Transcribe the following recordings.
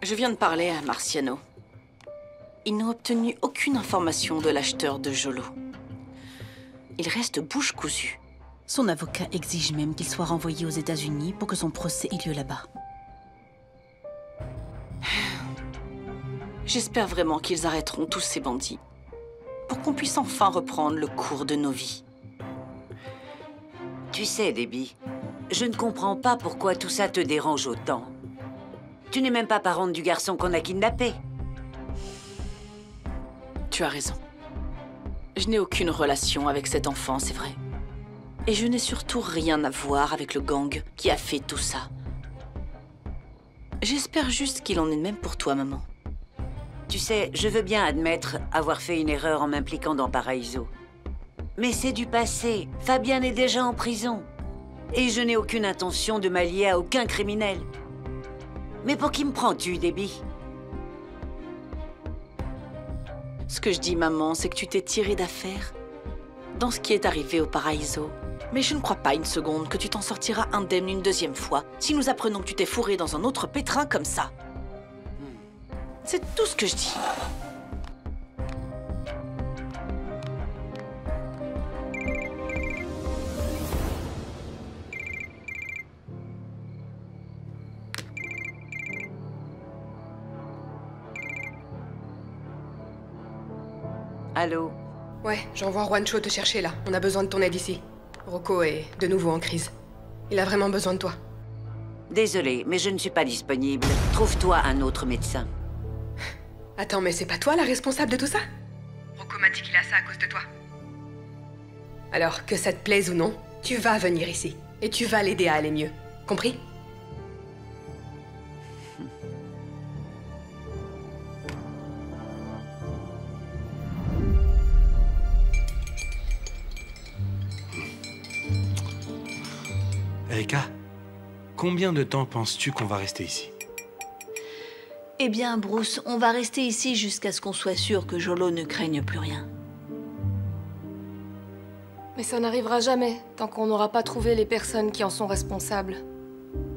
Je viens de parler à Marciano. Ils n'ont obtenu aucune information de l'acheteur de Jolo. Il reste bouche cousue. Son avocat exige même qu'il soit renvoyé aux États-Unis pour que son procès ait lieu là-bas. J'espère vraiment qu'ils arrêteront tous ces bandits, pour qu'on puisse enfin reprendre le cours de nos vies. Tu sais, Debbie, je ne comprends pas pourquoi tout ça te dérange autant. Tu n'es même pas parente du garçon qu'on a kidnappé. Tu as raison. Je n'ai aucune relation avec cet enfant, c'est vrai. Et je n'ai surtout rien à voir avec le gang qui a fait tout ça. J'espère juste qu'il en est de même pour toi, maman. Tu sais, je veux bien admettre avoir fait une erreur en m'impliquant dans Paraíso. Mais c'est du passé. Fabian est déjà en prison. Et je n'ai aucune intention de m'allier à aucun criminel. Mais pour qui me prends-tu, Debbie? Ce que je dis, maman, c'est que tu t'es tirée d'affaire dans ce qui est arrivé au Paraíso. Mais je ne crois pas une seconde que tu t'en sortiras indemne une deuxième fois si nous apprenons que tu t'es fourré dans un autre pétrin comme ça. C'est tout ce que je dis. Allô? Ouais, j'envoie Juancho te chercher là. On a besoin de ton aide ici. Rocco est de nouveau en crise. Il a vraiment besoin de toi. Désolée, mais je ne suis pas disponible. Trouve-toi un autre médecin. Attends, mais c'est pas toi la responsable de tout ça? Rocco m'a dit qu'il a ça à cause de toi. Alors, que ça te plaise ou non, tu vas venir ici. Et tu vas l'aider à aller mieux. Compris? Erika, combien de temps penses-tu qu'on va rester ici? Eh bien, Bruce, on va rester ici jusqu'à ce qu'on soit sûr que Jolo ne craigne plus rien. Mais ça n'arrivera jamais, tant qu'on n'aura pas trouvé les personnes qui en sont responsables.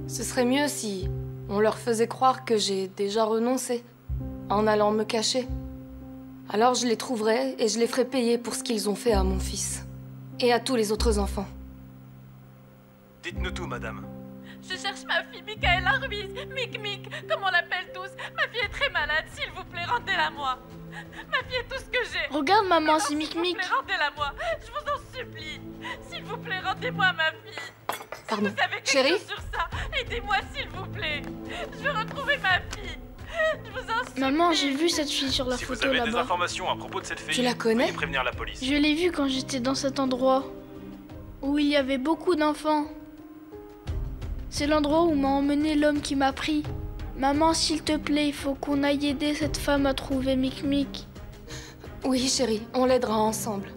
Ce serait mieux si on leur faisait croire que j'ai déjà renoncé, en allant me cacher. Alors je les trouverai et je les ferai payer pour ce qu'ils ont fait à mon fils. Et à tous les autres enfants. Dites-nous tout, madame. Je cherche ma fille, Micaela Ruiz. Mic, comme on l'appelle tous. Ma fille est très malade, s'il vous plaît, rendez-la moi. Ma fille est tout ce que j'ai. Regarde, maman, c'est Mic. Mic. Rendez-la moi, je vous en supplie. S'il vous plaît, rendez-moi ma fille. Pardon. Si vous savez quelque Chérie? chose sur ça, aidez-moi, s'il vous plaît. Je veux retrouver ma fille. Je vous en supplie. Maman, j'ai vu cette fille sur la Si vous photo avez des là-bas. informations à propos de cette fille, Tu la connais? veuillez prévenir la police. Je l'ai vue quand j'étais dans cet endroit où il y avait beaucoup d'enfants. C'est l'endroit où m'a emmené l'homme qui m'a pris. Maman, s'il te plaît, il faut qu'on aille aider cette femme à trouver Mic. Oui, chérie, on l'aidera ensemble.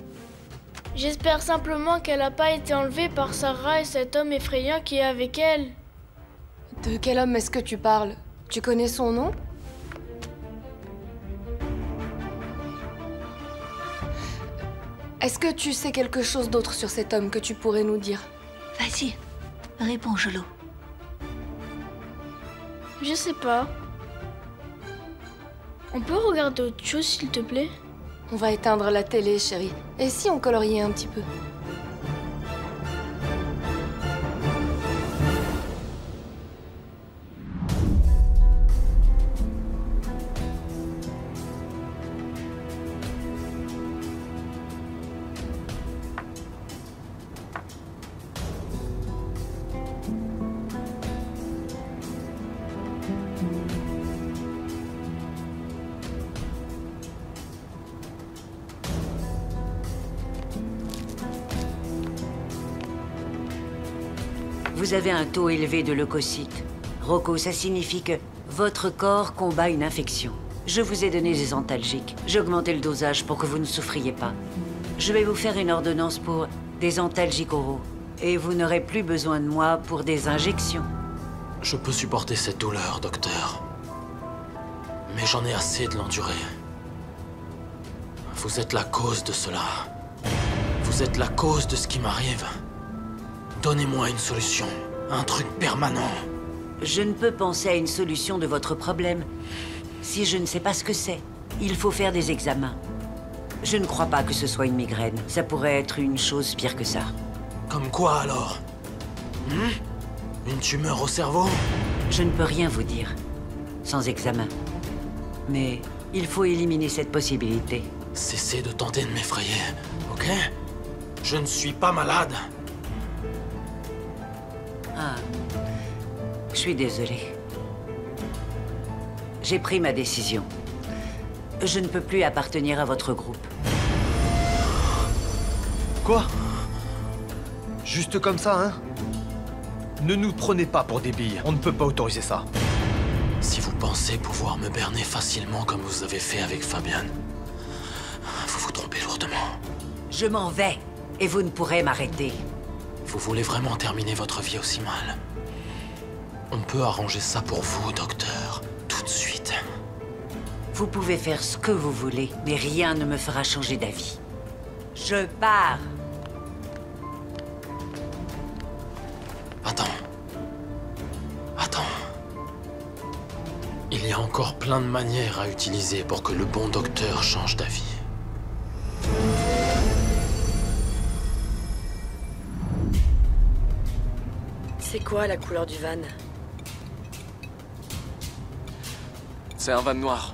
J'espère simplement qu'elle n'a pas été enlevée par Sarah et cet homme effrayant qui est avec elle. De quel homme est-ce que tu parles? Tu connais son nom? Est-ce que tu sais quelque chose d'autre sur cet homme que tu pourrais nous dire? Vas-y, réponds, Jolo. Je sais pas. On peut regarder autre chose, s'il te plaît? On va éteindre la télé, chérie. Et si on coloriait un petit peu? Vous avez un taux élevé de leucocytes. Rocco, ça signifie que votre corps combat une infection. Je vous ai donné des antalgiques. J'ai augmenté le dosage pour que vous ne souffriez pas. Je vais vous faire une ordonnance pour des antalgiques oraux. Et vous n'aurez plus besoin de moi pour des injections. Je peux supporter cette douleur, docteur. Mais j'en ai assez de l'endurer. Vous êtes la cause de cela. Vous êtes la cause de ce qui m'arrive. Donnez-moi une solution. Un truc permanent. Je ne peux penser à une solution de votre problème si je ne sais pas ce que c'est. Il faut faire des examens. Je ne crois pas que ce soit une migraine. Ça pourrait être une chose pire que ça. Comme quoi alors? Une tumeur au cerveau? Je ne peux rien vous dire sans examen. Mais il faut éliminer cette possibilité. Cessez de tenter de m'effrayer, ok? Je ne suis pas malade. Ah. Je suis désolée. J'ai pris ma décision. Je ne peux plus appartenir à votre groupe. Quoi? Juste comme ça, hein? Ne nous prenez pas pour des billes. On ne peut pas autoriser ça. Si vous pensez pouvoir me berner facilement comme vous avez fait avec Fabian, vous vous trompez lourdement. Je m'en vais, et vous ne pourrez m'arrêter. Vous voulez vraiment terminer votre vie aussi mal? On peut arranger ça pour vous, docteur, tout de suite. Vous pouvez faire ce que vous voulez, mais rien ne me fera changer d'avis. Je pars. Attends. Il y a encore plein de manières à utiliser pour que le bon docteur change d'avis. C'est quoi la couleur du van? C'est un van noir.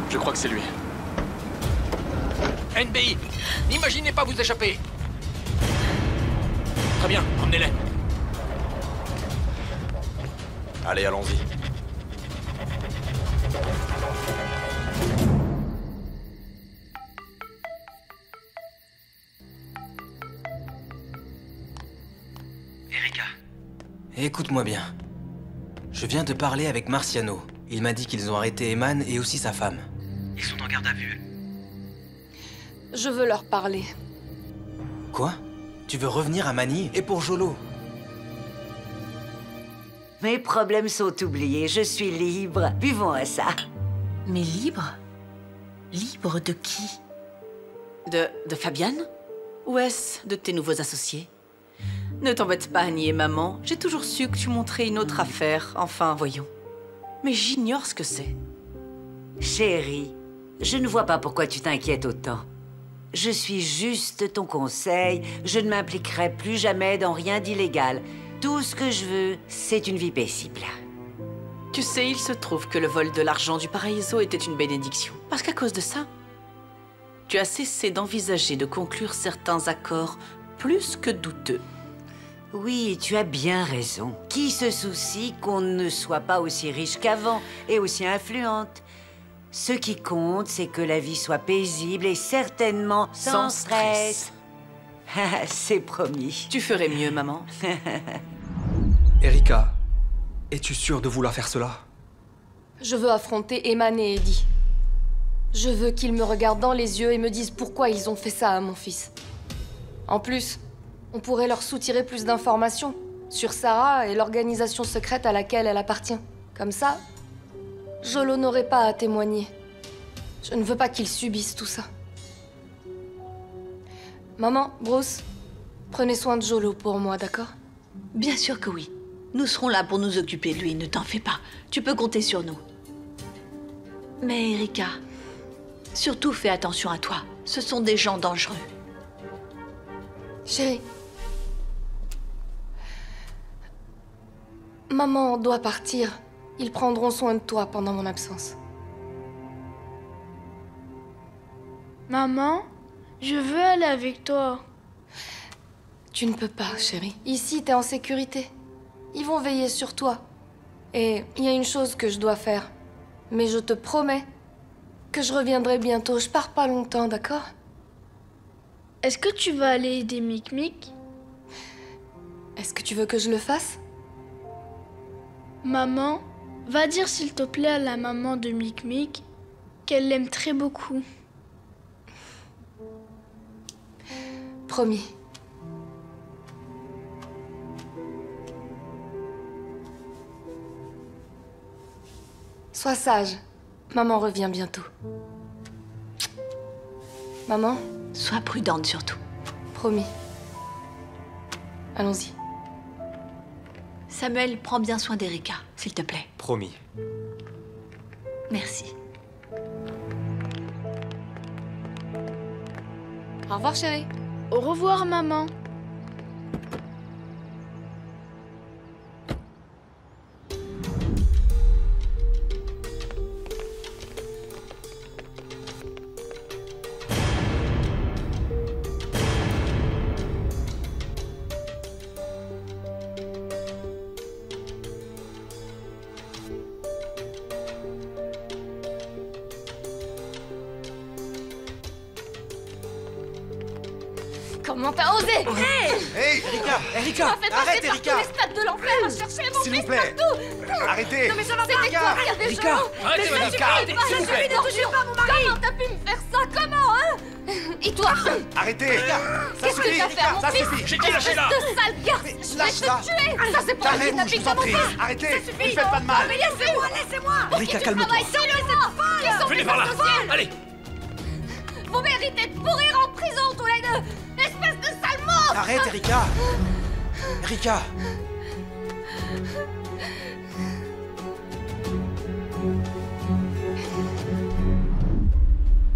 Je crois que c'est lui. NBI, n'imaginez pas vous échapper. Très bien, emmenez-les. Allez, allons-y. Erika, écoute-moi bien. Je viens de parler avec Marciano. Il m'a dit qu'ils ont arrêté Eman et aussi sa femme. Ils sont en garde à vue. Je veux leur parler. Quoi? Tu veux revenir à Manille? Et pour Jolo? Mes problèmes sont oubliés, je suis libre. Buvons à ça. Mais libre? Libre de qui? De Fabian? Ou est-ce de tes nouveaux associés? Ne t'embête pas, Annie et maman. J'ai toujours su que tu montrais une autre affaire. Enfin, voyons. Mais j'ignore ce que c'est. Chérie, je ne vois pas pourquoi tu t'inquiètes autant. Je suis juste ton conseil. Je ne m'impliquerai plus jamais dans rien d'illégal. Tout ce que je veux, c'est une vie paisible. Tu sais, il se trouve que le vol de l'argent du Paraíso était une bénédiction. Parce qu'à cause de ça, tu as cessé d'envisager de conclure certains accords plus que douteux. Oui, tu as bien raison. Qui se soucie qu'on ne soit pas aussi riche qu'avant et aussi influente? Ce qui compte, c'est que la vie soit paisible et certainement sans stress. C'est promis. Tu ferais mieux, maman. Erika, es-tu sûre de vouloir faire cela? Je veux affronter Eman et Eddie. Je veux qu'ils me regardent dans les yeux et me disent pourquoi ils ont fait ça à mon fils. En plus, on pourrait leur soutirer plus d'informations sur Sarah et l'organisation secrète à laquelle elle appartient. Comme ça, Jolo n'aurait pas à témoigner. Je ne veux pas qu'ils subissent tout ça. Maman, Bruce, prenez soin de Jolo pour moi, d'accord? Bien sûr que oui. Nous serons là pour nous occuper de lui, ne t'en fais pas. Tu peux compter sur nous. Mais Erika, surtout fais attention à toi. Ce sont des gens dangereux. Chérie. Maman doit partir. Ils prendront soin de toi pendant mon absence. Maman, je veux aller avec toi. Tu ne peux pas, chérie. Ici, t'es en sécurité. Ils vont veiller sur toi. Et il y a une chose que je dois faire. Mais je te promets que je reviendrai bientôt. Je pars pas longtemps, d'accord? Est-ce que tu vas aller aider Mic-Mic? Est-ce que tu veux que je le fasse? Maman, va dire s'il te plaît à la maman de Mic-Mic qu'elle l'aime très beaucoup. Promis. Sois sage. Maman revient bientôt. Maman? Sois prudente surtout. Promis. Allons-y. Samuel, prends bien soin d'Erika, s'il te plaît. Promis. Merci. Au revoir, chérie. Au revoir, maman. Comment t'as osé? Hey! Hey, Erika! Tu m'as fait passer par tous les stades de l'enfer à chercher mon S'il vous fils plaît. partout! Arrêtez! Non mais ça va pas, Erika! toi qui as des Erika! genoux! Arrêtez, Mais ça Erika! suffit pas, S'il vous ça plaît. suffit, ne touchez pas mon mari! Comment t'as pu me faire ça? Comment, hein? Et toi? Arrêtez! Ça Qu'est-ce que suffit! t'as fait à mon Ça fils? suffit! J'ai dit lâchez-la! Espèce de sale garce! Je vais Lâche-la. te tuer! Ça c'est pour le Calmez-vous, je kidnapping vous en de mon prie! fils! Arrêtez! Ça Ne suffit! faites pas de mal! Mais laissez-moi, laissez-moi! Erika, calme-toi! Venez par là! Allez! Vous méritez de pourrir en prison tous les deux! Espèce de sale monstre! Arrête, Erika! Erika!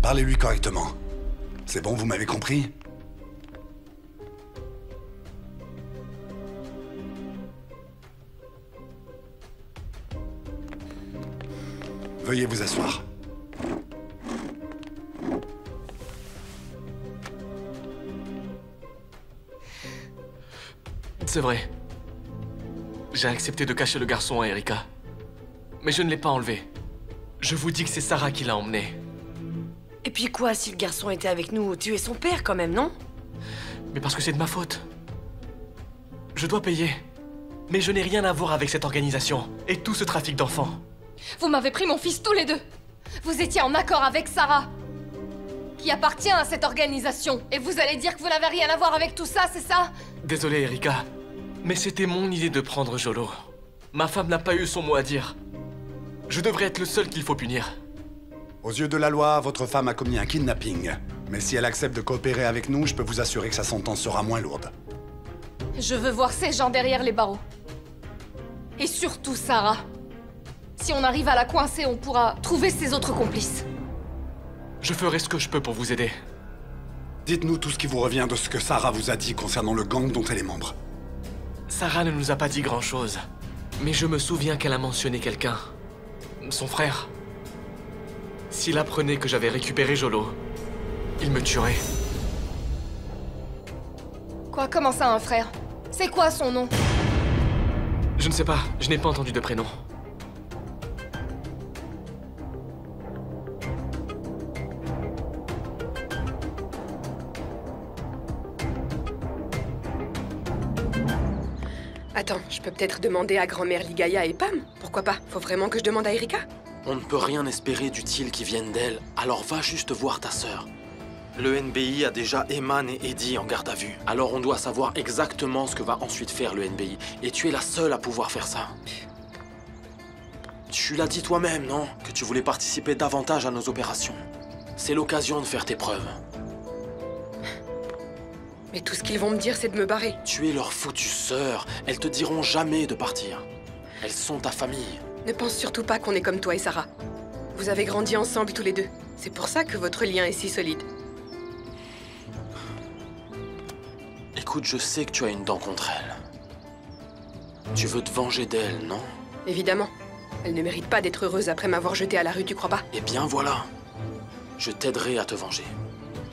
Parlez-lui correctement. C'est bon, vous m'avez compris? Veuillez vous asseoir. C'est vrai. J'ai accepté de cacher le garçon à Erika. Mais je ne l'ai pas enlevé. Je vous dis que c'est Sarah qui l'a emmené. Et puis quoi, si le garçon était avec nous, tu es son père quand même, non? Mais parce que c'est de ma faute. Je dois payer. Mais je n'ai rien à voir avec cette organisation et tout ce trafic d'enfants. Vous m'avez pris mon fils tous les deux! Vous étiez en accord avec Sarah, qui appartient à cette organisation. Et vous allez dire que vous n'avez rien à voir avec tout ça, c'est ça? Désolé, Erika. Mais c'était mon idée de prendre Jolo. Ma femme n'a pas eu son mot à dire. Je devrais être le seul qu'il faut punir. Aux yeux de la loi, votre femme a commis un kidnapping. Mais si elle accepte de coopérer avec nous, je peux vous assurer que sa sentence sera moins lourde. Je veux voir ces gens derrière les barreaux. Et surtout Sarah. Si on arrive à la coincer, on pourra trouver ses autres complices. Je ferai ce que je peux pour vous aider. Dites-nous tout ce qui vous revient de ce que Sarah vous a dit concernant le gang dont elle est membre. Sarah ne nous a pas dit grand-chose. Mais je me souviens qu'elle a mentionné quelqu'un. Son frère. S'il apprenait que j'avais récupéré Jolo, il me tuerait. Quoi, comment ça, un frère? C'est quoi son nom? Je ne sais pas, je n'ai pas entendu de prénom. Attends, je peux peut-être demander à grand-mère Ligaya et Pam? Pourquoi pas? Faut vraiment que je demande à Erika? On ne peut rien espérer d'utile qui vienne d'elle, alors va juste voir ta sœur. Le NBI a déjà Eman et Eddie en garde à vue. Alors on doit savoir exactement ce que va ensuite faire le NBI. Et tu es la seule à pouvoir faire ça. Tu l'as dit toi-même, non? Que tu voulais participer davantage à nos opérations. C'est l'occasion de faire tes preuves. Mais tout ce qu'ils vont me dire, c'est de me barrer. Tu es leur foutue sœur. Elles te diront jamais de partir. Elles sont ta famille. Ne pense surtout pas qu'on est comme toi et Sarah. Vous avez grandi ensemble tous les deux. C'est pour ça que votre lien est si solide. Écoute, je sais que tu as une dent contre elle. Tu veux te venger d'elle, non? Évidemment. Elle ne mérite pas d'être heureuse après m'avoir jetée à la rue, tu crois pas? Eh bien voilà. Je t'aiderai à te venger.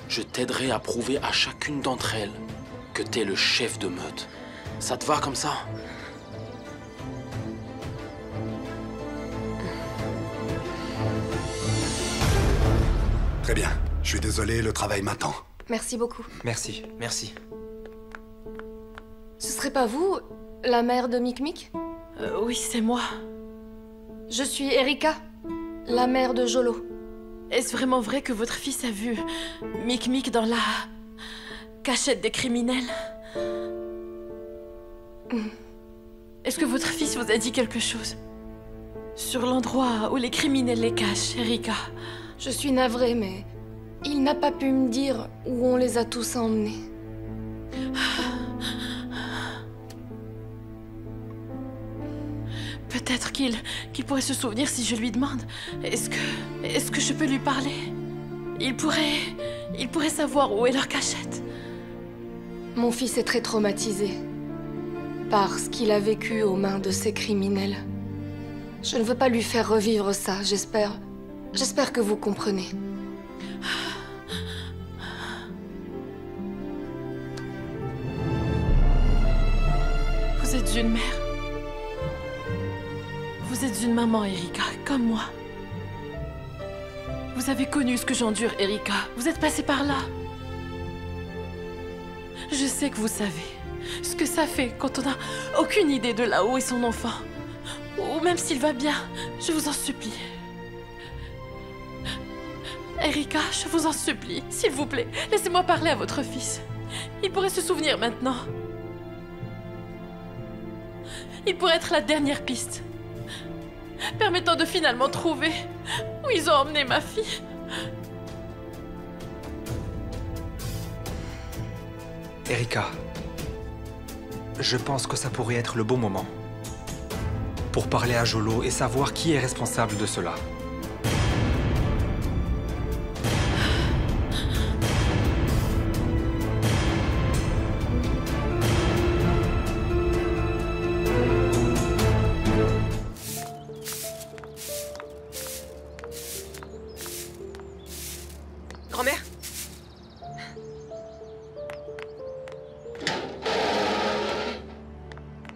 Je t'aiderai à prouver à chacune d'entre elles que t'es le chef de meute. Ça te va comme ça? Très bien. Je suis désolé, le travail m'attend. Merci beaucoup. Merci, merci. Ce serait pas vous, la mère de Mick-Mick? Oui, c'est moi. Je suis Erika, la mère de Jolo. Est-ce vraiment vrai que votre fils a vu Mick-Mick dans la cachette des criminels? Est-ce que votre fils vous a dit quelque chose sur l'endroit où les criminels les cachent, Erika? Je suis navrée, mais Il n'a pas pu me dire où on les a tous emmenés. Peut-être qu'il pourrait se souvenir si je lui demande. Est-ce que je peux lui parler? Il pourrait savoir où est leur cachette. Mon fils est très traumatisé par ce qu'il a vécu aux mains de ces criminels. Je ne veux pas lui faire revivre ça, j'espère. J'espère que vous comprenez. Vous êtes une mère. Vous êtes une maman, Erika, comme moi. Vous avez connu ce que j'endure, Erika. Vous êtes passée par là. Je sais que vous savez ce que ça fait quand on n'a aucune idée de là où est son enfant. Ou même s'il va bien, je vous en supplie. Erika, je vous en supplie, s'il vous plaît, laissez-moi parler à votre fils. Il pourrait se souvenir maintenant. Il pourrait être la dernière piste, permettant de finalement trouver où ils ont emmené ma fille. Erika, je pense que ça pourrait être le bon moment pour parler à Jolo et savoir qui est responsable de cela. Grand-mère?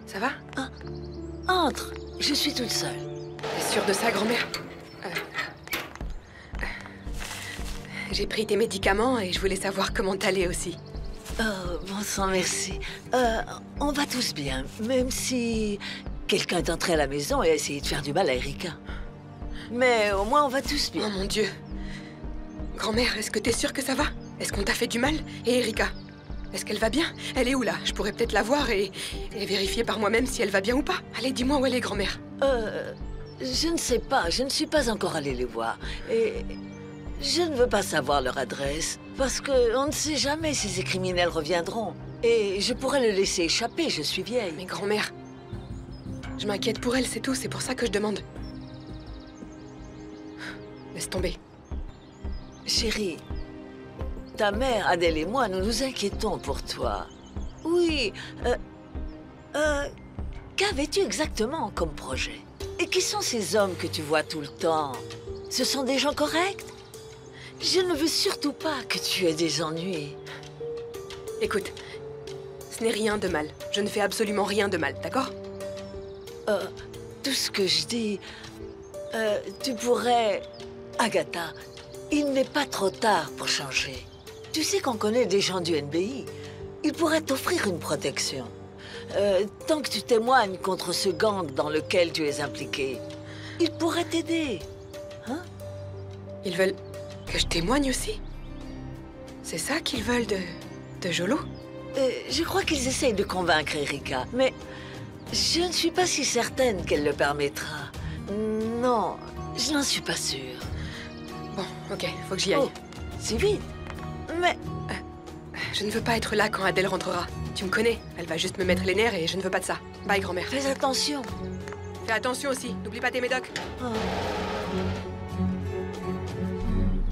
Ça va? Entre, je suis toute seule. T'es sûre de ça, grand-mère? J'ai pris tes médicaments et je voulais savoir comment t'allais aussi. Oh, bon sang, merci. On va tous bien, même si quelqu'un est entré à la maison et a essayé de faire du mal à Erika. Mais au moins, on va tous bien. Oh mon Dieu. Grand-mère, est-ce que t'es sûre que ça va? Est-ce qu'on t'a fait du mal? Et Erika? Est-ce qu'elle va bien? Elle est où là? Je pourrais peut-être la voir et vérifier par moi-même si elle va bien ou pas. Allez, dis-moi où elle est, grand-mère. Je ne sais pas, je ne suis pas encore allée les voir. Et je ne veux pas savoir leur adresse, parce qu'on ne sait jamais si ces criminels reviendront. Et je pourrais le laisser échapper, je suis vieille. Mais grand-mère, je m'inquiète pour elle, c'est tout, c'est pour ça que je demande. Laisse tomber. Chérie, ta mère, Adèle et moi, nous nous inquiétons pour toi. Oui, qu'avais-tu exactement comme projet? Et qui sont ces hommes que tu vois tout le temps? Ce sont des gens corrects? Je ne veux surtout pas que tu aies des ennuis. Écoute, ce n'est rien de mal. Je ne fais absolument rien de mal, d'accord? Tout ce que je dis, tu pourrais... Agatha, il n'est pas trop tard pour changer. Tu sais qu'on connaît des gens du NBI. Ils pourraient t'offrir une protection. Tant que tu témoignes contre ce gang dans lequel tu es impliqué, ils pourraient t'aider. Hein? Ils veulent que je témoigne aussi? C'est ça qu'ils veulent de Jolo? Je crois qu'ils essayent de convaincre Erika, mais je ne suis pas si certaine qu'elle le permettra. Non, je n'en suis pas sûre. Bon, ok, faut que j'y aille. Oh, c'est vite. Mais... je ne veux pas être là quand Adèle rentrera. Tu me connais, elle va juste me mettre les nerfs et je ne veux pas de ça. Bye, grand-mère. Fais attention. Fais attention aussi, n'oublie pas tes médocs. Oh.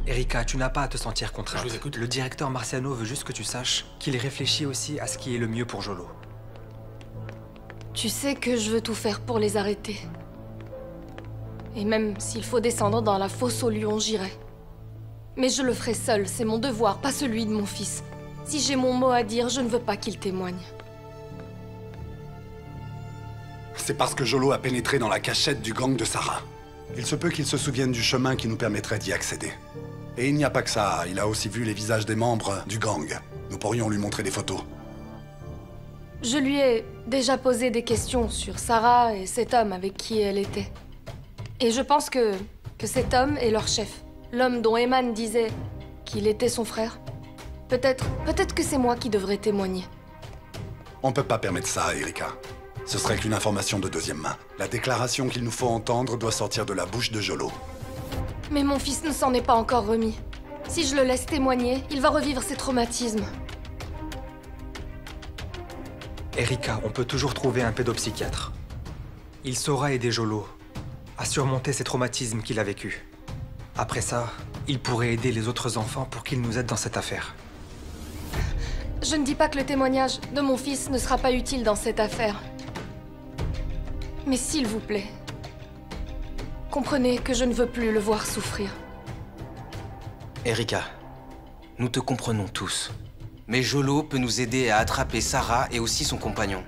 Erika, tu n'as pas à te sentir contrainte. Je vous écoute. Le directeur Marciano veut juste que tu saches qu'il réfléchit aussi à ce qui est le mieux pour Jolo. Tu sais que je veux tout faire pour les arrêter. Et même s'il faut descendre dans la fosse aux lions, j'irai. Mais je le ferai seul, c'est mon devoir, pas celui de mon fils. Si j'ai mon mot à dire, je ne veux pas qu'il témoigne. C'est parce que Jolo a pénétré dans la cachette du gang de Sarah. Il se peut qu'il se souvienne du chemin qui nous permettrait d'y accéder. Et il n'y a pas que ça, il a aussi vu les visages des membres du gang. Nous pourrions lui montrer des photos. Je lui ai déjà posé des questions sur Sarah et cet homme avec qui elle était. Et je pense que cet homme est leur chef. L'homme dont Eman disait qu'il était son frère. Peut-être que c'est moi qui devrais témoigner. On peut pas permettre ça, Erika. Ce serait qu'une information de deuxième main. La déclaration qu'il nous faut entendre doit sortir de la bouche de Jolo. Mais mon fils ne s'en est pas encore remis. Si je le laisse témoigner, il va revivre ses traumatismes. Erika, on peut toujours trouver un pédopsychiatre. Il saura aider Jolo à surmonter ces traumatismes qu'il a vécus. Après ça, il pourrait aider les autres enfants pour qu'ils nous aident dans cette affaire. Je ne dis pas que le témoignage de mon fils ne sera pas utile dans cette affaire. Mais s'il vous plaît, comprenez que je ne veux plus le voir souffrir. Erika, nous te comprenons tous. Mais Jolo peut nous aider à attraper Sarah et aussi son compagnon.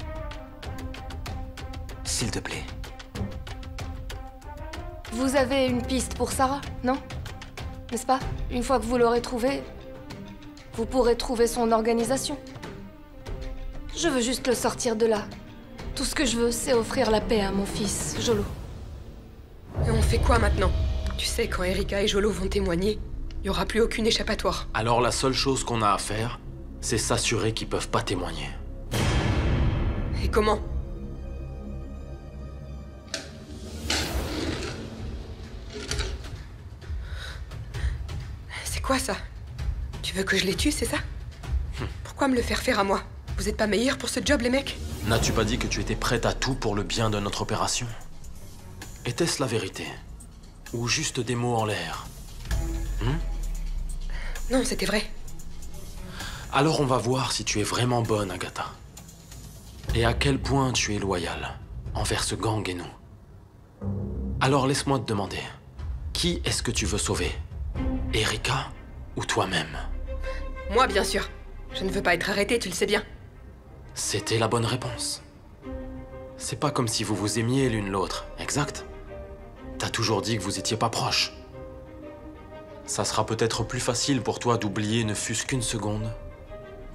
S'il te plaît. Vous avez une piste pour Sarah, non? N'est-ce pas? Une fois que vous l'aurez trouvée, vous pourrez trouver son organisation. Je veux juste le sortir de là. Tout ce que je veux, c'est offrir la paix à mon fils, Jolo. Et on fait quoi maintenant? Tu sais, quand Erika et Jolo vont témoigner, il n'y aura plus aucune échappatoire. Alors la seule chose qu'on a à faire, c'est s'assurer qu'ils peuvent pas témoigner. Et comment? C'est quoi ça? Tu veux que je les tue, c'est ça? Pourquoi me le faire à moi? Vous êtes pas meilleurs pour ce job, les mecs? N'as-tu pas dit que tu étais prête à tout pour le bien de notre opération? Était-ce la vérité? Ou juste des mots en l'air? Non, c'était vrai. Alors on va voir si tu es vraiment bonne, Agatha. Et à quel point tu es loyale envers ce gang et nous. Alors laisse-moi te demander, qui est-ce que tu veux sauver? Erika ou toi-même? Moi, bien sûr. Je ne veux pas être arrêtée, tu le sais bien. C'était la bonne réponse. C'est pas comme si vous vous aimiez l'une l'autre, exact? T'as toujours dit que vous étiez pas proches. Ça sera peut-être plus facile pour toi d'oublier ne fût-ce qu'une seconde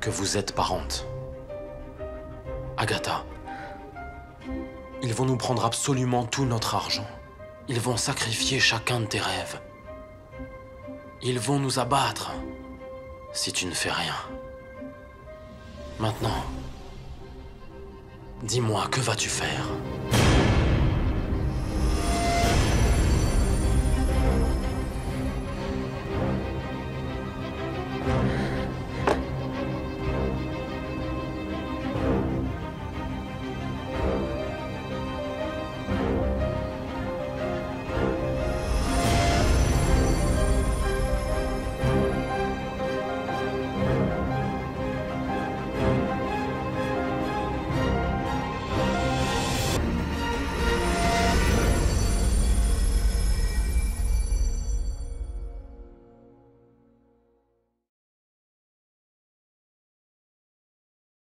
que vous êtes parentes. Agatha, ils vont nous prendre absolument tout notre argent. Ils vont sacrifier chacun de tes rêves. Ils vont nous abattre si tu ne fais rien. Maintenant, dis-moi, que vas-tu faire?